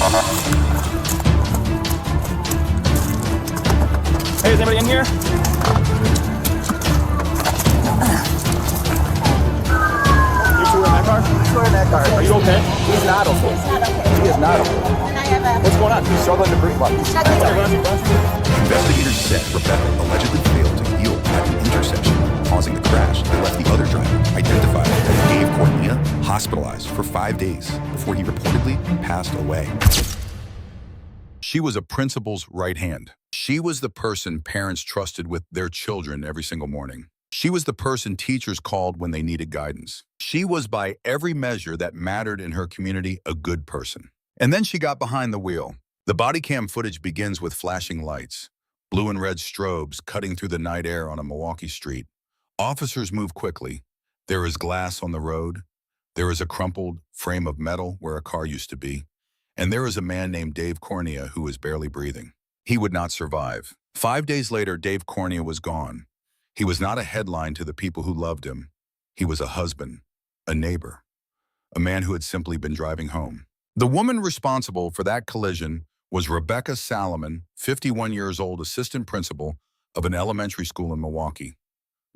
Hey, is anybody in here? You two in that car? We're in that car. Are you okay? He's not okay. It's not okay. He is not okay. And I have a... What's going on? He's struggling to breathe. Investigators said Rebecca allegedly failed to yield at the intersection, causing the crash that left the other driver, identified as Dave Cornea, hospitalized for 5 days before he reportedly passed away. She was a principal's right hand. She was the person parents trusted with their children every single morning. She was the person teachers called when they needed guidance. She was, by every measure that mattered in her community, a good person. And then she got behind the wheel. The body cam footage begins with flashing lights, blue and red strobes cutting through the night air on a Milwaukee street. Officers move quickly. There is glass on the road. There is a crumpled frame of metal where a car used to be. And there is a man named Dave Cornea who is barely breathing. He would not survive. 5 days later, Dave Cornea was gone. He was not a headline to the people who loved him. He was a husband, a neighbor, a man who had simply been driving home. The woman responsible for that collision was Rebecca Salomon, 51 years old, assistant principal of an elementary school in Milwaukee.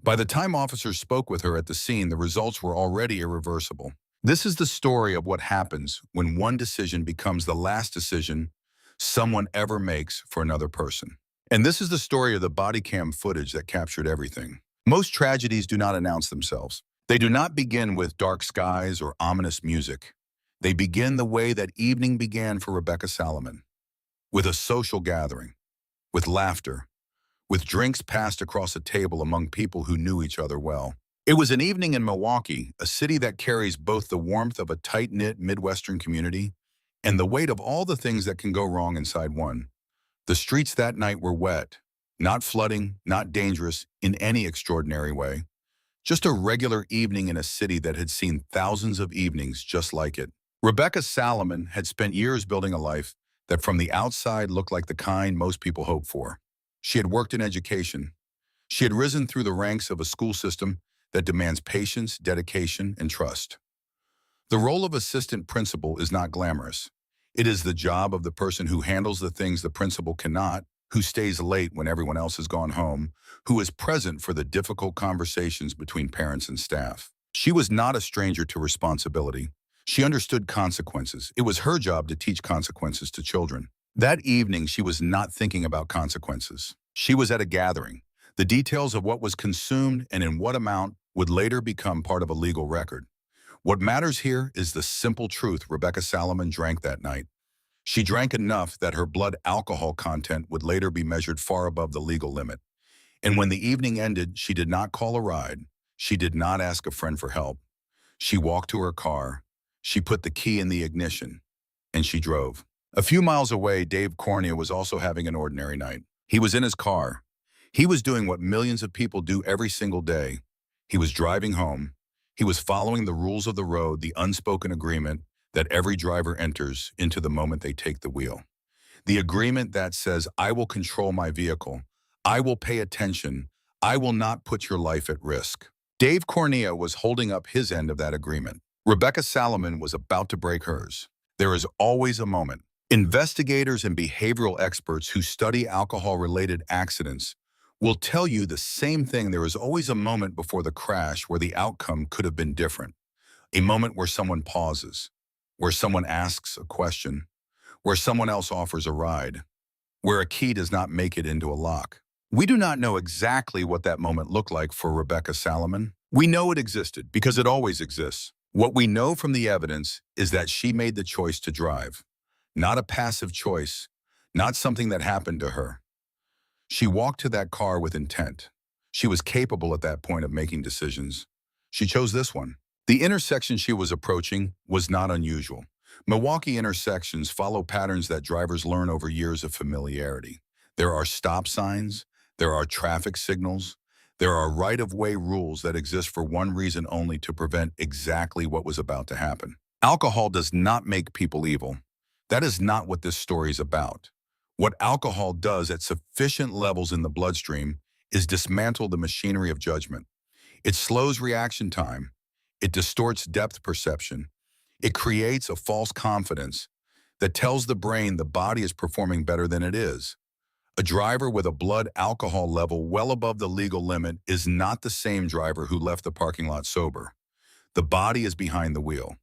By the time officers spoke with her at the scene, the results were already irreversible. This is the story of what happens when one decision becomes the last decision someone ever makes for another person. And this is the story of the body cam footage that captured everything. Most tragedies do not announce themselves. They do not begin with dark skies or ominous music. They begin the way that evening began for Rebecca Salomon, with a social gathering, with laughter, with drinks passed across a table among people who knew each other well. It was an evening in Milwaukee, a city that carries both the warmth of a tight-knit Midwestern community and the weight of all the things that can go wrong inside one. The streets that night were wet, not flooding, not dangerous in any extraordinary way. Just a regular evening in a city that had seen thousands of evenings just like it. Rebecca Salomon had spent years building a life that from the outside looked like the kind most people hope for. She had worked in education. She had risen through the ranks of a school system that demands patience, dedication, and trust. The role of assistant principal is not glamorous. It is the job of the person who handles the things the principal cannot, who stays late when everyone else has gone home, who is present for the difficult conversations between parents and staff. She was not a stranger to responsibility. She understood consequences. It was her job to teach consequences to children. That evening, she was not thinking about consequences. She was at a gathering. The details of what was consumed and in what amount would later become part of a legal record. What matters here is the simple truth Rebecca Salomon drank that night. She drank enough that her blood alcohol content would later be measured far above the legal limit. And when the evening ended, she did not call a ride. She did not ask a friend for help. She walked to her car. She put the key in the ignition, and she drove. A few miles away, Dave Cornea was also having an ordinary night. He was in his car. He was doing what millions of people do every single day. He was driving home. He was following the rules of the road, the unspoken agreement that every driver enters into the moment they take the wheel. The agreement that says, I will control my vehicle. I will pay attention. I will not put your life at risk. Dave Cornea was holding up his end of that agreement. Rebecca Salomon was about to break hers. There is always a moment. Investigators and behavioral experts who study alcohol-related accidents will tell you the same thing. There is always a moment before the crash where the outcome could have been different. A moment where someone pauses, where someone asks a question, where someone else offers a ride, where a key does not make it into a lock. We do not know exactly what that moment looked like for Rebecca Salomon. We know it existed because it always exists. What we know from the evidence is that she made the choice to drive, not a passive choice, not something that happened to her. She walked to that car with intent. She was capable at that point of making decisions. She chose this one. The intersection she was approaching was not unusual. Milwaukee intersections follow patterns that drivers learn over years of familiarity. There are stop signs, there are traffic signals, there are right-of-way rules that exist for one reason only: to prevent exactly what was about to happen. Alcohol does not make people evil. That is not what this story is about. What alcohol does at sufficient levels in the bloodstream is dismantle the machinery of judgment. It slows reaction time. It distorts depth perception. It creates a false confidence. that tells the brain the body is performing better than it is. A driver with a blood alcohol level well above the legal limit is not the same driver who left the parking lot sober. The body is behind the wheel,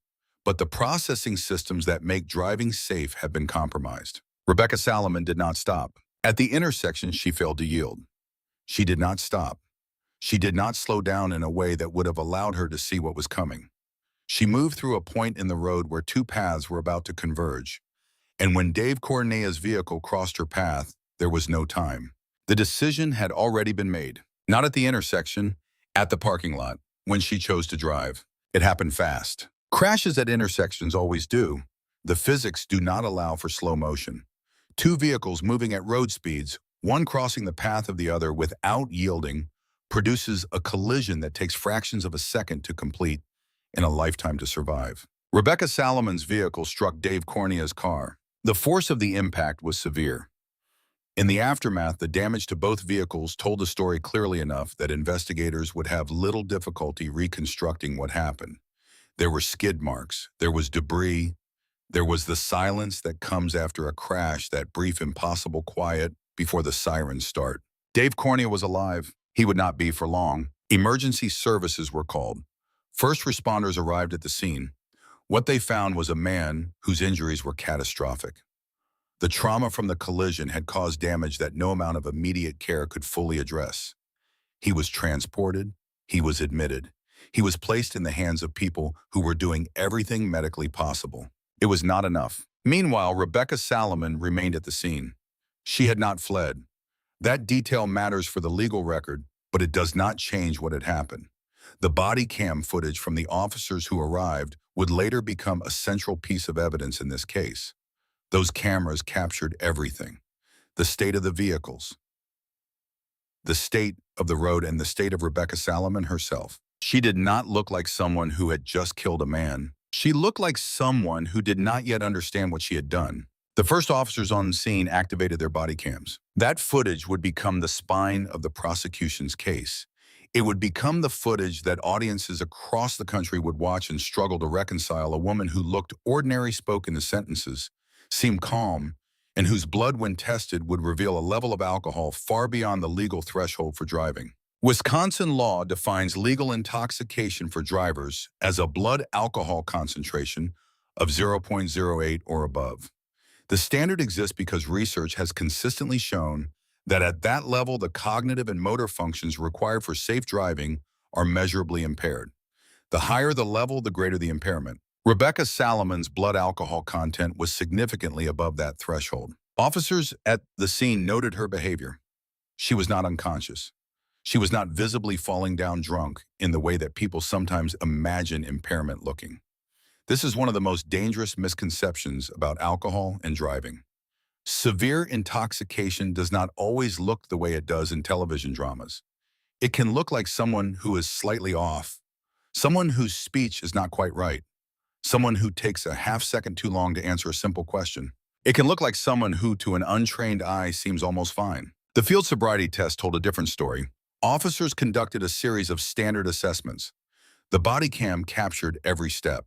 but the processing systems that make driving safe have been compromised. Rebecca Salomon did not stop. At the intersection, she failed to yield. She did not stop. She did not slow down in a way that would have allowed her to see what was coming. She moved through a point in the road where two paths were about to converge. And when Dave Cornea's vehicle crossed her path, there was no time. The decision had already been made. Not at the intersection, at the parking lot, when she chose to drive. It happened fast. Crashes at intersections always do. The physics do not allow for slow motion. Two vehicles moving at road speeds, one crossing the path of the other without yielding, produces a collision that takes fractions of a second to complete and a lifetime to survive. Rebecca Salomon's vehicle struck Dave Cornea's car. The force of the impact was severe. In the aftermath, the damage to both vehicles told the story clearly enough that investigators would have little difficulty reconstructing what happened. There were skid marks, there was debris, there was the silence that comes after a crash, that brief impossible quiet before the sirens start. Dave Cornea was alive. He would not be for long. Emergency services were called. First responders arrived at the scene. What they found was a man whose injuries were catastrophic. The trauma from the collision had caused damage that no amount of immediate care could fully address. He was transported. He was admitted. He was placed in the hands of people who were doing everything medically possible. It was not enough. Meanwhile, Rebecca Salomon remained at the scene. She had not fled. That detail matters for the legal record, but it does not change what had happened. The body cam footage from the officers who arrived would later become a central piece of evidence in this case. Those cameras captured everything. The state of the vehicles, the state of the road, and the state of Rebecca Salomon herself. She did not look like someone who had just killed a man. She looked like someone who did not yet understand what she had done. The first officers on the scene activated their body cams. That footage would become the spine of the prosecution's case. It would become the footage that audiences across the country would watch and struggle to reconcile. A woman who looked ordinary, spoke in the sentences, seemed calm, and whose blood, when tested, would reveal a level of alcohol far beyond the legal threshold for driving. Wisconsin law defines legal intoxication for drivers as a blood alcohol concentration of 0.08 or above. The standard exists because research has consistently shown that at that level, the cognitive and motor functions required for safe driving are measurably impaired. The higher the level, the greater the impairment. Rebecca Salomon's blood alcohol content was significantly above that threshold. Officers at the scene noted her behavior. She was not unconscious. She was not visibly falling down drunk in the way that people sometimes imagine impairment looking. This is one of the most dangerous misconceptions about alcohol and driving. Severe intoxication does not always look the way it does in television dramas. It can look like someone who is slightly off, someone whose speech is not quite right, someone who takes a half second too long to answer a simple question. It can look like someone who, to an untrained eye, seems almost fine. The field sobriety test told a different story. Officers conducted a series of standard assessments. The body cam captured every step.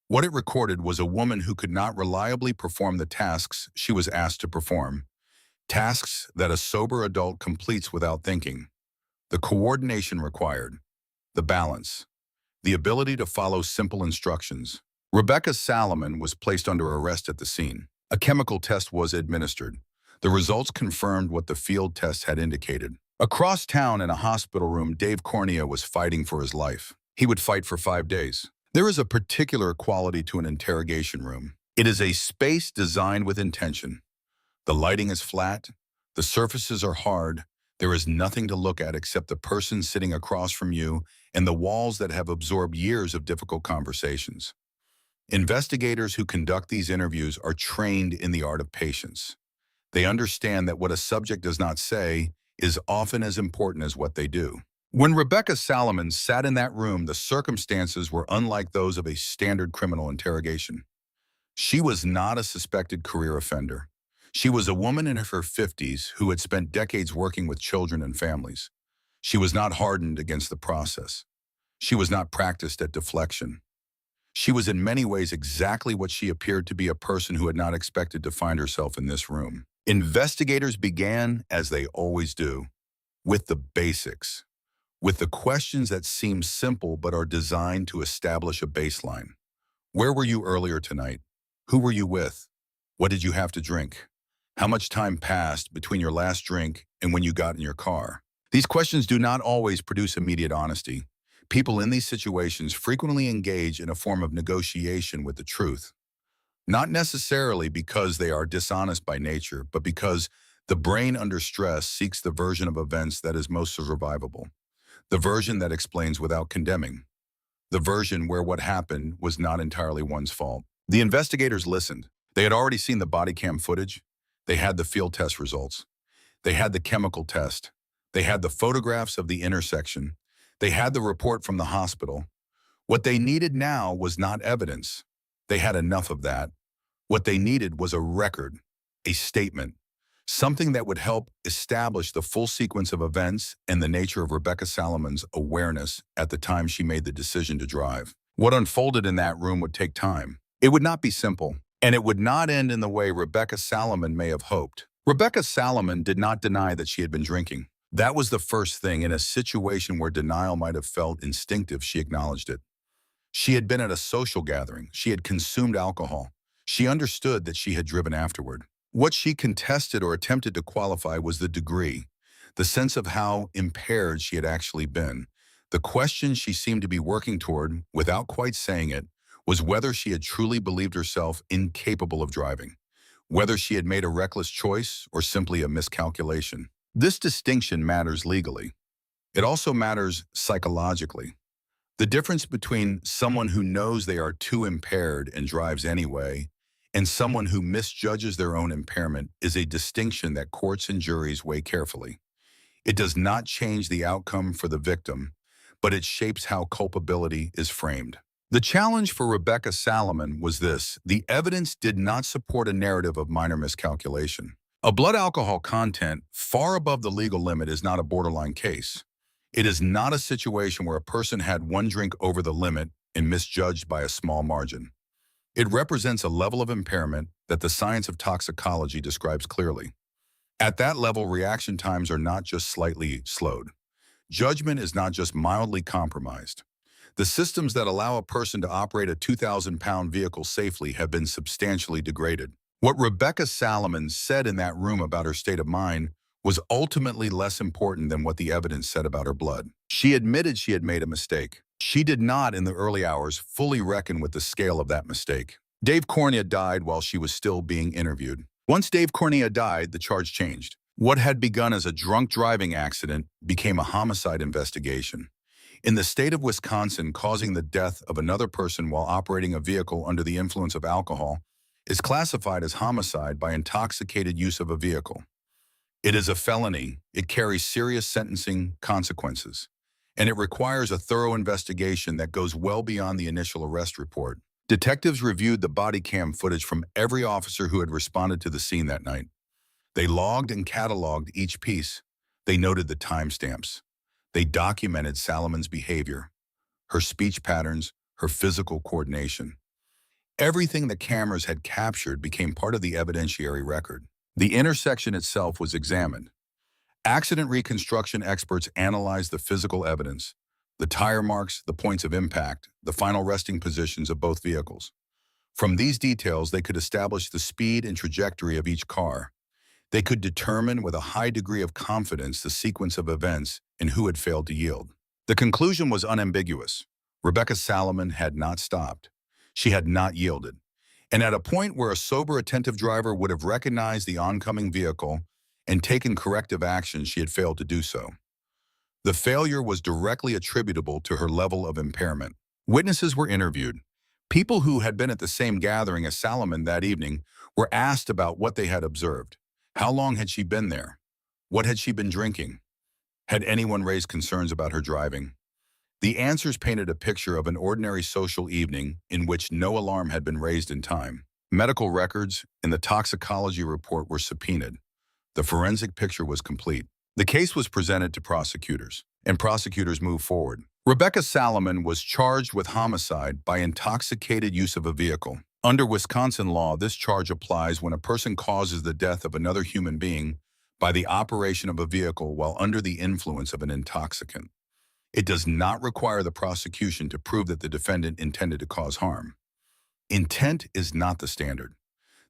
What it recorded was a woman who could not reliably perform the tasks she was asked to perform, tasks that a sober adult completes without thinking. The coordination required, the balance, the ability to follow simple instructions. Rebecca Salomon was placed under arrest at the scene. A chemical test was administered. The results confirmed what the field test had indicated. Across town in a hospital room, Dave Cornea was fighting for his life. He would fight for 5 days. There is a particular quality to an interrogation room. It is a space designed with intention. The lighting is flat. The surfaces are hard. There is nothing to look at except the person sitting across from you and the walls that have absorbed years of difficult conversations. Investigators who conduct these interviews are trained in the art of patience. They understand that what a subject does not say is often as important as what they do. When Rebecca Salomon sat in that room, the circumstances were unlike those of a standard criminal interrogation. She was not a suspected career offender. She was a woman in her 50s who had spent decades working with children and families. She was not hardened against the process. She was not practiced at deflection. She was in many ways exactly what she appeared to be, a person who had not expected to find herself in this room. Investigators began, as they always do, with the basics, with the questions that seem simple but are designed to establish a baseline. Where were you earlier tonight? Who were you with? What did you have to drink? How much time passed between your last drink and when you got in your car? These questions do not always produce immediate honesty. People in these situations frequently engage in a form of negotiation with the truth, not necessarily because they are dishonest by nature, but because the brain under stress seeks the version of events that is most survivable, the version that explains without condemning, the version where what happened was not entirely one's fault. The investigators listened. They had already seen the body cam footage. They had the field test results. They had the chemical test. They had the photographs of the intersection. They had the report from the hospital. What they needed now was not evidence. They had enough of that. What they needed was a record, a statement, something that would help establish the full sequence of events and the nature of Rebecca Salomon's awareness at the time she made the decision to drive. What unfolded in that room would take time. It would not be simple, and it would not end in the way Rebecca Salomon may have hoped. Rebecca Salomon did not deny that she had been drinking. That was the first thing. In a situation where denial might have felt instinctive, she acknowledged it. She had been at a social gathering. She had consumed alcohol. She understood that she had driven afterward. What she contested or attempted to qualify was the degree, the sense of how impaired she had actually been. The question she seemed to be working toward, without quite saying it, was whether she had truly believed herself incapable of driving, whether she had made a reckless choice or simply a miscalculation. This distinction matters legally. It also matters psychologically. The difference between someone who knows they are too impaired and drives anyway and someone who misjudges their own impairment is a distinction that courts and juries weigh carefully. It does not change the outcome for the victim, but it shapes how culpability is framed. The challenge for Rebecca Salomon was this: the evidence did not support a narrative of minor miscalculation. A blood alcohol content far above the legal limit is not a borderline case. It is not a situation where a person had one drink over the limit and misjudged by a small margin. It represents a level of impairment that the science of toxicology describes clearly. At that level, reaction times are not just slightly slowed. Judgment is not just mildly compromised. The systems that allow a person to operate a 2,000-pound vehicle safely have been substantially degraded. What Rebecca Salomon said in that room about her state of mind was ultimately less important than what the evidence said about her blood. She admitted she had made a mistake. She did not, in the early hours, fully reckon with the scale of that mistake. Dave Cornea died while she was still being interviewed. Once Dave Cornea died, the charge changed. What had begun as a drunk driving accident became a homicide investigation. In the state of Wisconsin, causing the death of another person while operating a vehicle under the influence of alcohol is classified as homicide by intoxicated use of a vehicle. It is a felony. It carries serious sentencing consequences, and it requires a thorough investigation that goes well beyond the initial arrest report. Detectives reviewed the body cam footage from every officer who had responded to the scene that night. They logged and cataloged each piece. They noted the timestamps. They documented Salomon's behavior, her speech patterns, her physical coordination. Everything the cameras had captured became part of the evidentiary record. The intersection itself was examined. Accident reconstruction experts analyzed the physical evidence, the tire marks, the points of impact, the final resting positions of both vehicles. From these details, they could establish the speed and trajectory of each car. They could determine with a high degree of confidence the sequence of events and who had failed to yield. The conclusion was unambiguous. Rebecca Salomon had not stopped. She had not yielded. And at a point where a sober, attentive driver would have recognized the oncoming vehicle and taken corrective action, she had failed to do so. The failure was directly attributable to her level of impairment. Witnesses were interviewed. People who had been at the same gathering as Salomon that evening were asked about what they had observed. How long had she been there? What had she been drinking? Had anyone raised concerns about her driving? The answers painted a picture of an ordinary social evening in which no alarm had been raised in time. Medical records and the toxicology report were subpoenaed. The forensic picture was complete. The case was presented to prosecutors, and prosecutors moved forward. Rebecca Salomon was charged with homicide by intoxicated use of a vehicle. Under Wisconsin law, this charge applies when a person causes the death of another human being by the operation of a vehicle while under the influence of an intoxicant. It does not require the prosecution to prove that the defendant intended to cause harm. Intent is not the standard.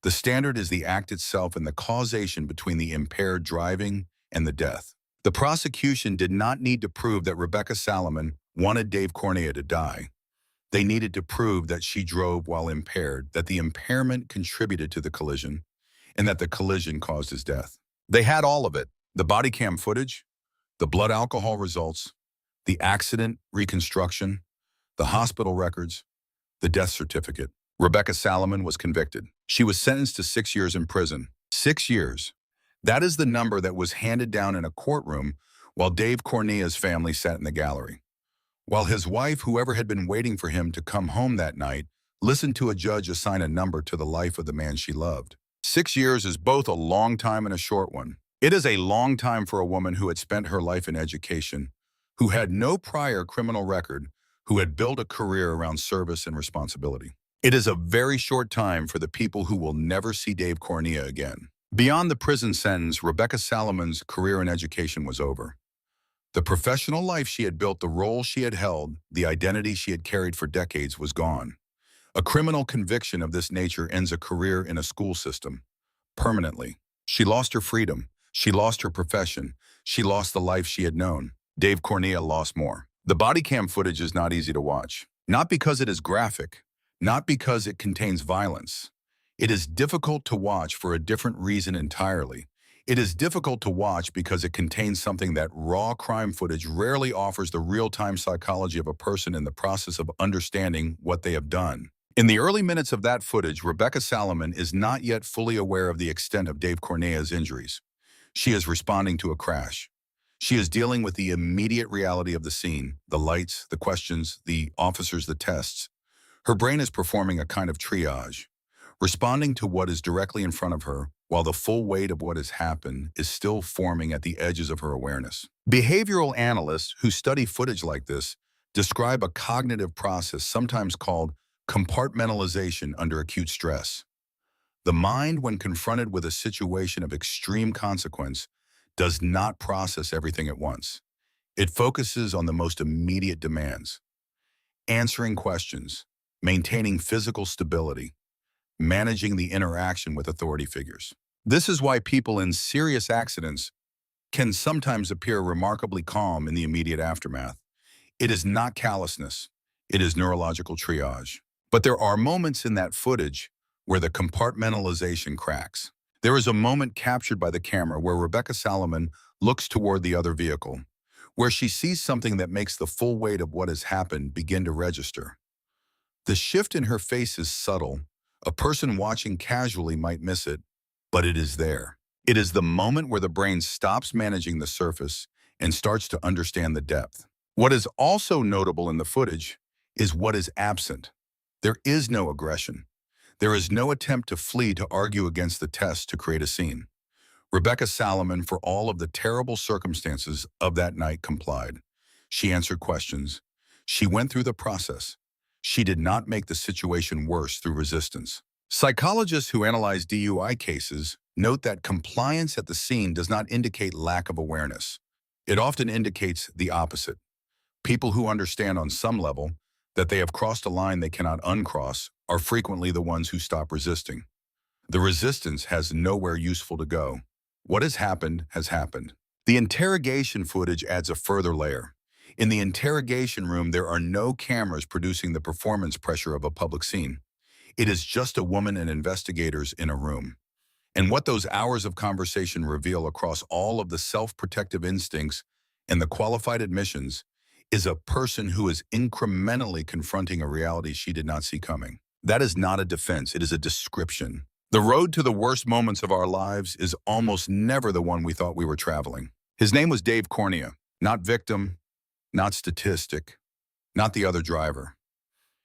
The standard is the act itself and the causation between the impaired driving and the death. The prosecution did not need to prove that Rebecca Salomon wanted Dave Cornea to die. They needed to prove that she drove while impaired, that the impairment contributed to the collision, and that the collision caused his death. They had all of it: the body cam footage, the blood alcohol results, the accident reconstruction, the hospital records, the death certificate. Rebecca Salomon was convicted. She was sentenced to 6 years in prison. 6 years. That is the number that was handed down in a courtroom while Dave Cornea's family sat in the gallery. While his wife, whoever had been waiting for him to come home that night, listened to a judge assign a number to the life of the man she loved. 6 years is both a long time and a short one. It is a long time for a woman who had spent her life in education, who had no prior criminal record, who had built a career around service and responsibility. It is a very short time for the people who will never see Dave Cornea again. Beyond the prison sentence, Rebecca Salomon's career in education was over. The professional life she had built, the role she had held, the identity she had carried for decades was gone. A criminal conviction of this nature ends a career in a school system, permanently. She lost her freedom. She lost her profession. She lost the life she had known. Dave Cornea lost more. The body cam footage is not easy to watch. Not because it is graphic, not because it contains violence. It is difficult to watch for a different reason entirely. It is difficult to watch because it contains something that raw crime footage rarely offers: the real-time psychology of a person in the process of understanding what they have done. In the early minutes of that footage, Rebecca Salomon is not yet fully aware of the extent of Dave Cornea's injuries. She is responding to a crash. She is dealing with the immediate reality of the scene, the lights, the questions, the officers, the tests. Her brain is performing a kind of triage, responding to what is directly in front of her, while the full weight of what has happened is still forming at the edges of her awareness. Behavioral analysts who study footage like this describe a cognitive process sometimes called compartmentalization under acute stress. The mind, when confronted with a situation of extreme consequence, does not process everything at once. It focuses on the most immediate demands: answering questions, maintaining physical stability, managing the interaction with authority figures. This is why people in serious accidents can sometimes appear remarkably calm in the immediate aftermath. It is not callousness, it is neurological triage. But there are moments in that footage where the compartmentalization cracks. There is a moment captured by the camera where Rebecca Salomon looks toward the other vehicle, where she sees something that makes the full weight of what has happened begin to register. The shift in her face is subtle. A person watching casually might miss it, but it is there. It is the moment where the brain stops managing the surface and starts to understand the depth. What is also notable in the footage is what is absent. There is no aggression. There is no attempt to flee, to argue against the test, to create a scene. Rebecca Salomon, for all of the terrible circumstances of that night, complied. She answered questions. She went through the process. She did not make the situation worse through resistance. Psychologists who analyze DUI cases note that compliance at the scene does not indicate lack of awareness. It often indicates the opposite. People who understand on some level that they have crossed a line they cannot uncross are frequently the ones who stop resisting. The resistance has nowhere useful to go. What has happened has happened. The interrogation footage adds a further layer. In the interrogation room, there are no cameras producing the performance pressure of a public scene. It is just a woman and investigators in a room. And what those hours of conversation reveal across all of the self-protective instincts and the qualified admissions is a person who is incrementally confronting a reality she did not see coming. That is not a defense, it is a description. The road to the worst moments of our lives is almost never the one we thought we were traveling. His name was Dave Cornea, not victim, not statistic, not the other driver.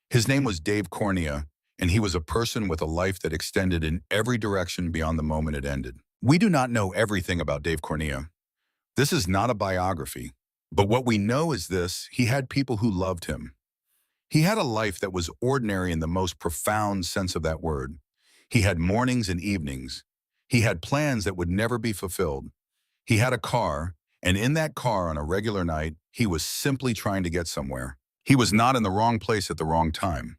His name was Dave Cornea, and he was a person with a life that extended in every direction beyond the moment it ended. We do not know everything about Dave Cornea. This is not a biography. But what we know is this: he had people who loved him. He had a life that was ordinary in the most profound sense of that word. He had mornings and evenings. He had plans that would never be fulfilled. He had a car, and in that car on a regular night, he was simply trying to get somewhere. He was not in the wrong place at the wrong time.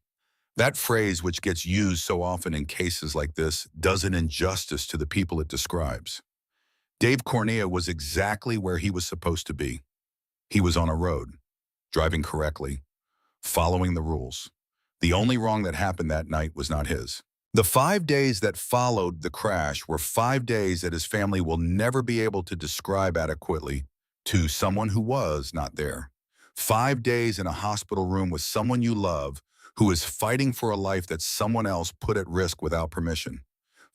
That phrase, which gets used so often in cases like this, does an injustice to the people it describes. Dave Cornea was exactly where he was supposed to be. He was on a road, driving correctly, following the rules. The only wrong that happened that night was not his. The 5 days that followed the crash were 5 days that his family will never be able to describe adequately to someone who was not there. 5 days in a hospital room with someone you love who is fighting for a life that someone else put at risk without permission.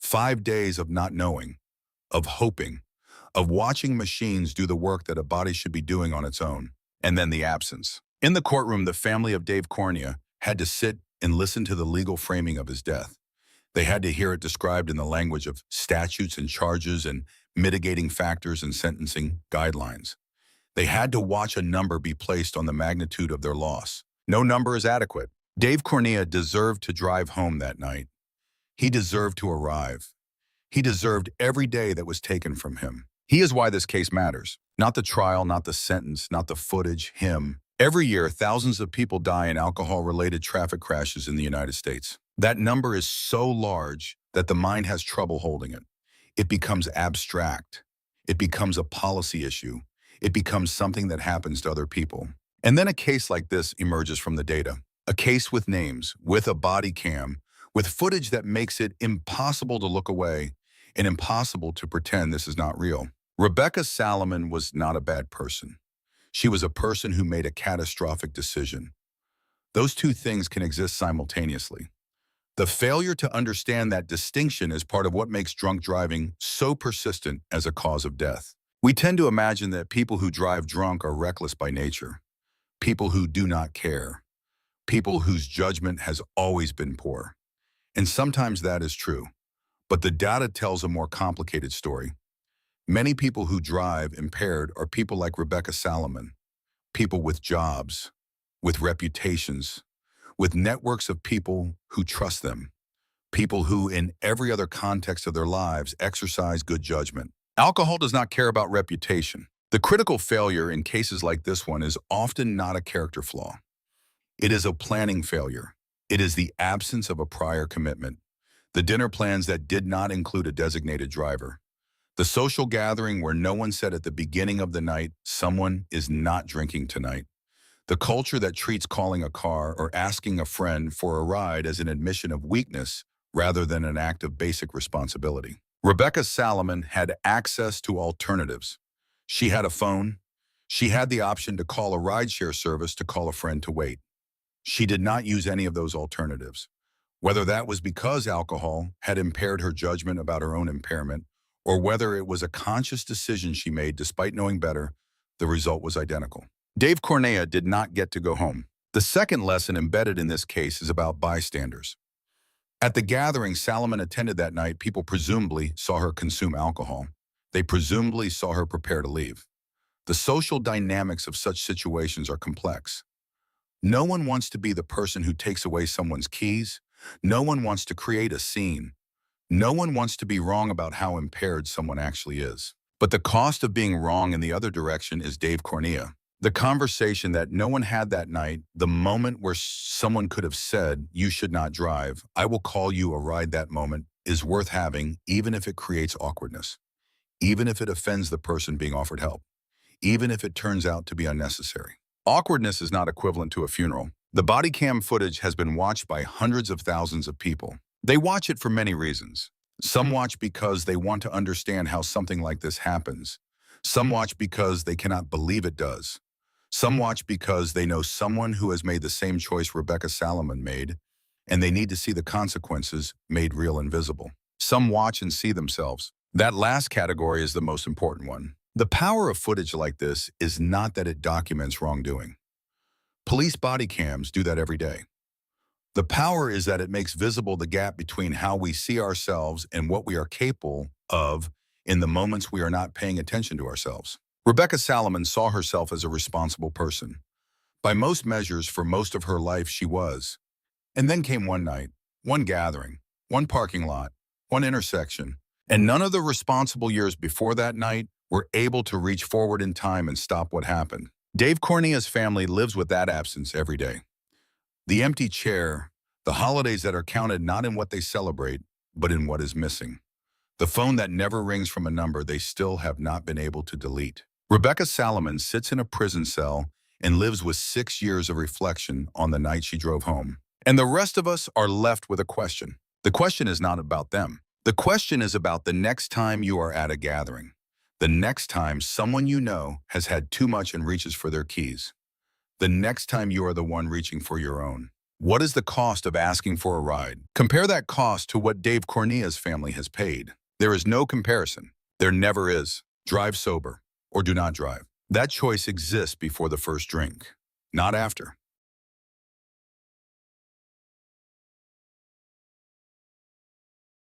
5 days of not knowing, of hoping, of watching machines do the work that a body should be doing on its own, and then the absence. In the courtroom, the family of Dave Cornea had to sit and listen to the legal framing of his death. They had to hear it described in the language of statutes and charges and mitigating factors and sentencing guidelines. They had to watch a number be placed on the magnitude of their loss. No number is adequate. Dave Cornea deserved to drive home that night. He deserved to arrive. He deserved every day that was taken from him. He is why this case matters. Not the trial, not the sentence, not the footage, him. Every year, thousands of people die in alcohol-related traffic crashes in the United States. That number is so large that the mind has trouble holding it. It becomes abstract. It becomes a policy issue. It becomes something that happens to other people. And then a case like this emerges from the data. A case with names, with a body cam, with footage that makes it impossible to look away and impossible to pretend this is not real. Rebecca Salomon was not a bad person. She was a person who made a catastrophic decision. Those two things can exist simultaneously. The failure to understand that distinction is part of what makes drunk driving so persistent as a cause of death. We tend to imagine that people who drive drunk are reckless by nature, people who do not care, people whose judgment has always been poor. And sometimes that is true. But the data tells a more complicated story. Many people who drive impaired are people like Rebecca Salomon, people with jobs, with reputations, with networks of people who trust them, people who in every other context of their lives exercise good judgment. Alcohol does not care about reputation. The critical failure in cases like this one is often not a character flaw. It is a planning failure. It is the absence of a prior commitment. The dinner plans that did not include a designated driver. The social gathering where no one said at the beginning of the night, someone is not drinking tonight. The culture that treats calling a car or asking a friend for a ride as an admission of weakness rather than an act of basic responsibility. Rebecca Salomon had access to alternatives. She had a phone. She had the option to call a rideshare service to call a friend to wait. She did not use any of those alternatives. Whether that was because alcohol had impaired her judgment about her own impairment, or whether it was a conscious decision she made despite knowing better, the result was identical. Dave Cornea did not get to go home. The second lesson embedded in this case is about bystanders. At the gathering Salomon attended that night, people presumably saw her consume alcohol. They presumably saw her prepare to leave. The social dynamics of such situations are complex. No one wants to be the person who takes away someone's keys. No one wants to create a scene. No one wants to be wrong about how impaired someone actually is. But the cost of being wrong in the other direction is Dave Cornea. The conversation that no one had that night, the moment where someone could have said, "You should not drive, I will call you a ride," that moment is worth having, even if it creates awkwardness, even if it offends the person being offered help, even if it turns out to be unnecessary. Awkwardness is not equivalent to a funeral. The body cam footage has been watched by hundreds of thousands of people. They watch it for many reasons. Some watch because they want to understand how something like this happens. Some watch because they cannot believe it does. Some watch because they know someone who has made the same choice Rebecca Salomon made, and they need to see the consequences made real and visible. Some watch and see themselves. That last category is the most important one. The power of footage like this is not that it documents wrongdoing. Police body cams do that every day. The power is that it makes visible the gap between how we see ourselves and what we are capable of in the moments we are not paying attention to ourselves. Rebecca Salomon saw herself as a responsible person. By most measures, for most of her life, she was. And then came one night, one gathering, one parking lot, one intersection, and none of the responsible years before that night were able to reach forward in time and stop what happened. Dave Cornea's family lives with that absence every day. The empty chair, the holidays that are counted not in what they celebrate, but in what is missing. The phone that never rings from a number they still have not been able to delete. Rebecca Salomon sits in a prison cell and lives with 6 years of reflection on the night she drove home. And the rest of us are left with a question. The question is not about them. The question is about the next time you are at a gathering. The next time someone you know has had too much and reaches for their keys. The next time you are the one reaching for your own. What is the cost of asking for a ride? Compare that cost to what Dave Cornea's family has paid. There is no comparison. There never is. Drive sober or do not drive. That choice exists before the first drink, not after.